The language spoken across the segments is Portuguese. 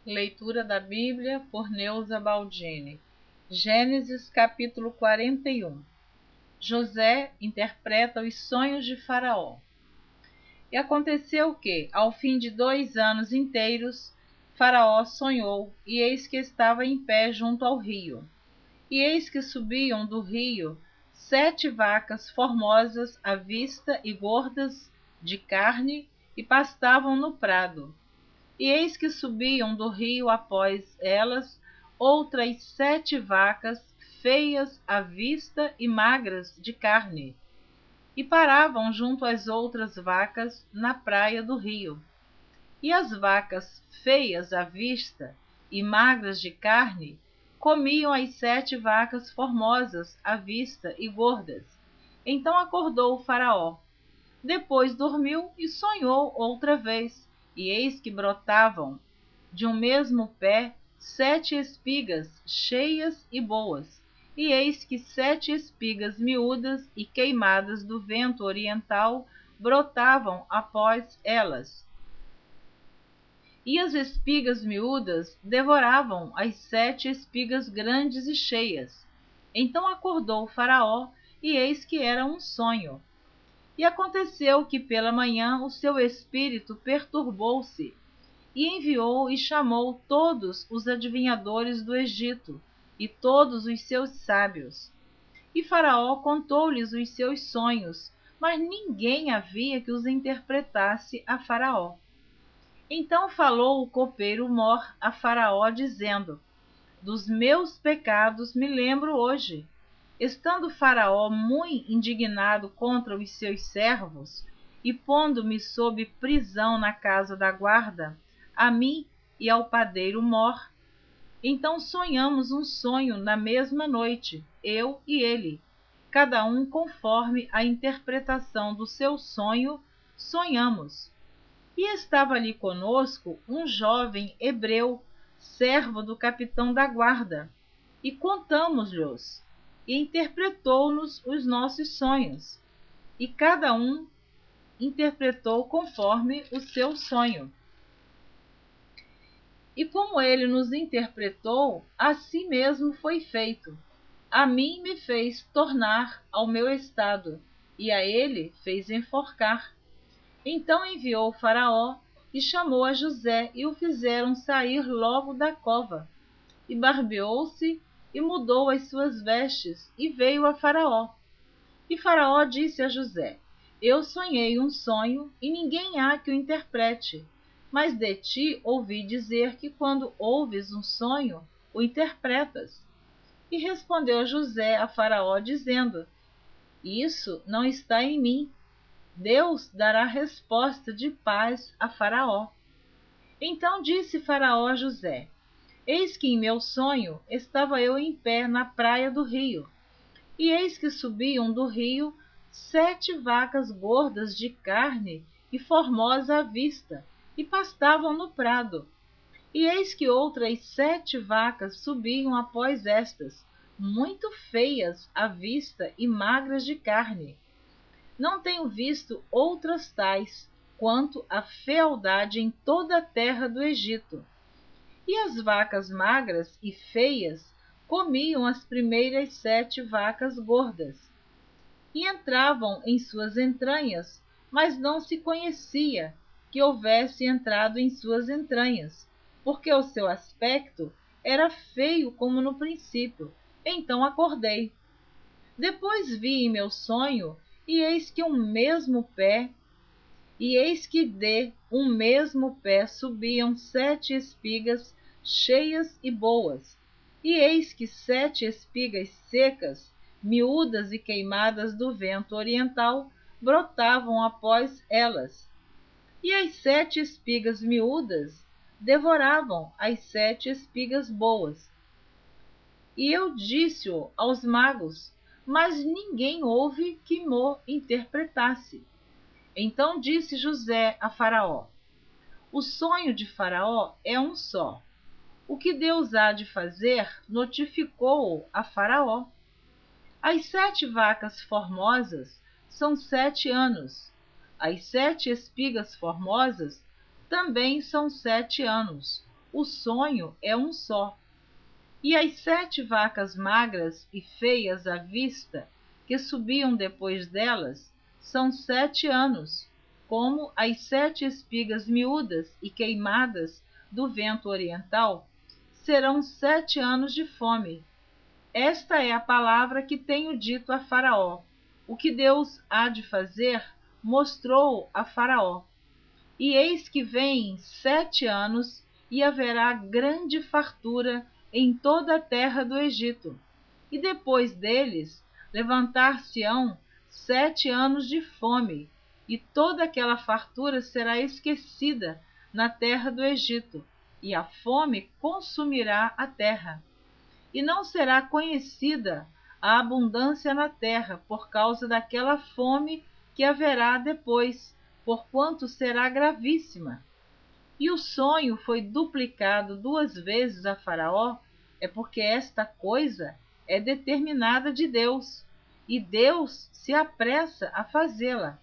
Leitura da Bíblia por Neuza Baldini. Gênesis capítulo 41. José interpreta os sonhos de Faraó. E aconteceu que, ao fim de 2 anos inteiros, Faraó sonhou, e eis que estava em pé junto ao rio. E eis que subiam do rio 7 vacas formosas à vista e gordas de carne, e pastavam no prado. E eis que subiam do rio após elas outras 7 vacas, feias à vista e magras de carne, e paravam junto às outras vacas na praia do rio. E as vacas feias à vista e magras de carne comiam as 7 vacas formosas à vista e gordas. Então acordou o Faraó. Depois dormiu e sonhou outra vez, e eis que brotavam de um mesmo pé 7 espigas cheias e boas, e eis que 7 espigas miúdas e queimadas do vento oriental brotavam após elas. E as espigas miúdas devoravam as 7 espigas grandes e cheias. Então acordou o Faraó, e eis que era um sonho. E aconteceu que pela manhã o seu espírito perturbou-se, e enviou e chamou todos os adivinhadores do Egito, e todos os seus sábios. E Faraó contou-lhes os seus sonhos, mas ninguém havia que os interpretasse a Faraó. Então falou o copeiro Mor a Faraó, dizendo: dos meus pecados me lembro hoje. Estando Faraó muito indignado contra os seus servos, e pondo-me sob prisão na casa da guarda, a mim e ao padeiro Mor, então sonhamos um sonho na mesma noite, eu e ele, cada um conforme a interpretação do seu sonho, sonhamos. E estava ali conosco um jovem hebreu, servo do capitão da guarda, e contamos-lhos, e interpretou-nos os nossos sonhos, e cada um interpretou conforme o seu sonho. E como ele nos interpretou, assim mesmo foi feito. A mim me fez tornar ao meu estado, e a ele fez enforcar. Então enviou Faraó e chamou a José, e o fizeram sair logo da cova. E barbeou-se e mudou as suas vestes, e veio a Faraó. E Faraó disse a José: eu sonhei um sonho, e ninguém há que o interprete. Mas de ti ouvi dizer que quando ouves um sonho, o interpretas. E respondeu José a Faraó, dizendo: isso não está em mim. Deus dará resposta de paz a Faraó. Então disse Faraó a José: eis que em meu sonho estava eu em pé na praia do rio, e eis que subiam do rio 7 vacas gordas de carne e formosa à vista, e pastavam no prado. E eis que outras 7 vacas subiam após estas, muito feias à vista e magras de carne. Não tenho visto outras tais, quanto a fealdade em toda a terra do Egito. E as vacas magras e feias comiam as primeiras 7 vacas gordas, e entravam em suas entranhas, mas não se conhecia que houvesse entrado em suas entranhas, porque o seu aspecto era feio como no princípio. Então acordei. Depois vi em meu sonho, e eis que de um mesmo pé subiam 7 espigas cheias e boas, e eis que 7 espigas secas, miúdas e queimadas do vento oriental, brotavam após elas. E as 7 espigas miúdas devoravam as 7 espigas boas. E eu disse-o aos magos, mas ninguém houve que mo interpretasse. Então disse José a Faraó: o sonho de Faraó é um só. O que Deus há de fazer, notificou-o a Faraó. As 7 vacas formosas são 7 anos. As 7 espigas formosas também são 7 anos. o sonho é um só. E as 7 vacas magras e feias à vista, que subiam depois delas, são 7 anos, como as 7 espigas miúdas e queimadas do vento oriental, serão 7 anos de fome. Esta é a palavra que tenho dito a Faraó. O que Deus há de fazer, mostrou a Faraó. E eis que vêm 7 anos, e haverá grande fartura em toda a terra do Egito. E depois deles, levantar-se-ão 7 anos de fome, e toda aquela fartura será esquecida na terra do Egito, e a fome consumirá a terra. E não será conhecida a abundância na terra por causa daquela fome que haverá depois, porquanto será gravíssima. E o sonho foi duplicado 2 vezes a Faraó, é porque esta coisa é determinada de Deus, e Deus se apressa a fazê-la.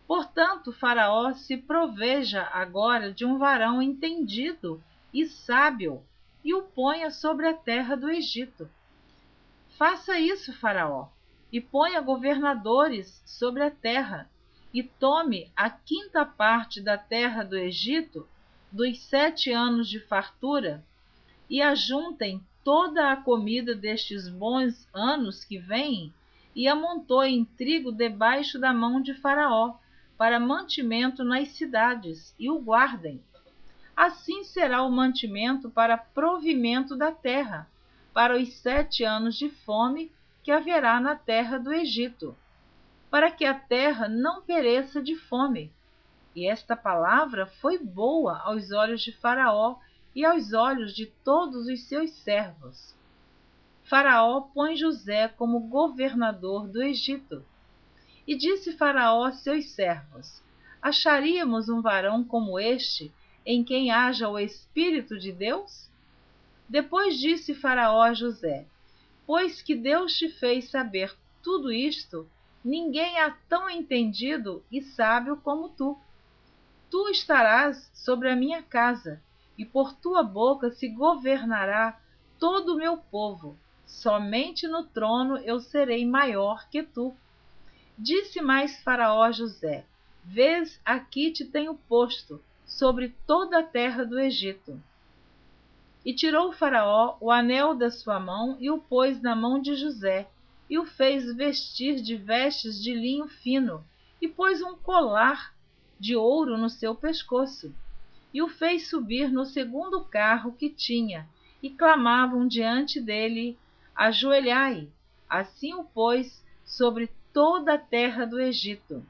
Portanto, Faraó se proveja agora de um varão entendido e sábio, e o ponha sobre a terra do Egito. Faça isso, Faraó, e ponha governadores sobre a terra, e tome a 5ª parte da terra do Egito, dos 7 anos de fartura, e ajuntem toda a comida destes bons anos que vêm, e amontoem trigo debaixo da mão de Faraó, para mantimento nas cidades, e o guardem. Assim será o mantimento para provimento da terra, para os 7 anos de fome que haverá na terra do Egito, para que a terra não pereça de fome. E esta palavra foi boa aos olhos de Faraó e aos olhos de todos os seus servos. Faraó põe José como governador do Egito. E disse Faraó a seus servos: acharíamos um varão como este, em quem haja o Espírito de Deus? Depois disse Faraó a José: pois que Deus te fez saber tudo isto, ninguém há tão entendido e sábio como tu. Tu estarás sobre a minha casa, e por tua boca se governará todo o meu povo. Somente no trono eu serei maior que tu. Disse mais Faraó a José: vês, aqui te tenho posto sobre toda a terra do Egito. E tirou Faraó o anel da sua mão e o pôs na mão de José, e o fez vestir de vestes de linho fino, e pôs um colar de ouro no seu pescoço, e o fez subir no 2º carro que tinha, e clamavam diante dele: ajoelhai. Assim o pôs sobre toda a terra do Egito.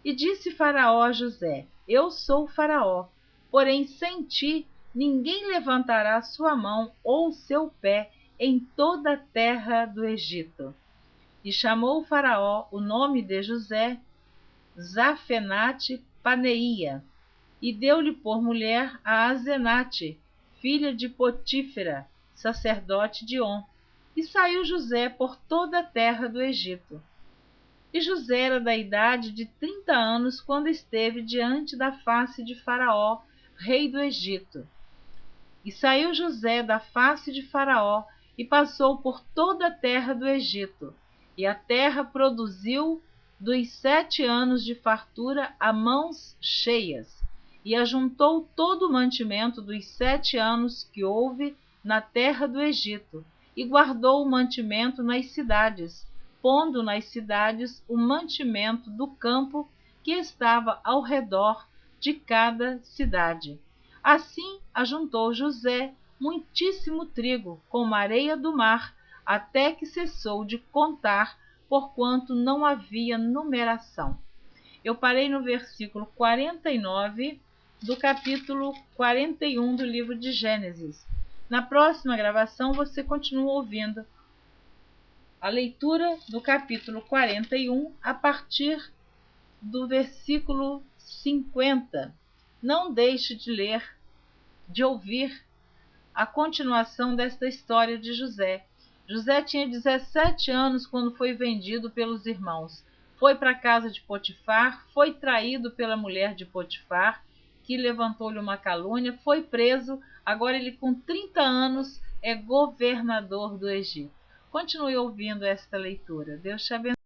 E disse Faraó a José: eu sou Faraó, porém sem ti ninguém levantará sua mão ou seu pé em toda a terra do Egito. E chamou Faraó o nome de José Zafenate Paneia, e deu-lhe por mulher a Azenate, filha de Potífera, sacerdote de On. E saiu José por toda a terra do Egito. E José era da idade de 30 anos quando esteve diante da face de Faraó, rei do Egito. E saiu José da face de Faraó e passou por toda a terra do Egito. E a terra produziu dos 7 anos de fartura a mãos cheias, e ajuntou todo o mantimento dos 7 anos que houve na terra do Egito, e guardou o mantimento nas cidades, pondo nas cidades o mantimento do campo que estava ao redor de cada cidade. Assim ajuntou José muitíssimo trigo, como a areia do mar, até que cessou de contar, porquanto não havia numeração. Eu parei no versículo 49 do capítulo 41 do livro de Gênesis. Na próxima gravação você continua ouvindo a leitura do capítulo 41 a partir do versículo 50. Não deixe de ouvir a continuação desta história de José. José tinha 17 anos quando foi vendido pelos irmãos. Foi para a casa de Potifar, foi traído pela mulher de Potifar, que levantou-lhe uma calúnia, foi preso, agora ele com 30 anos é governador do Egito. Continue ouvindo esta leitura. Deus te abençoe.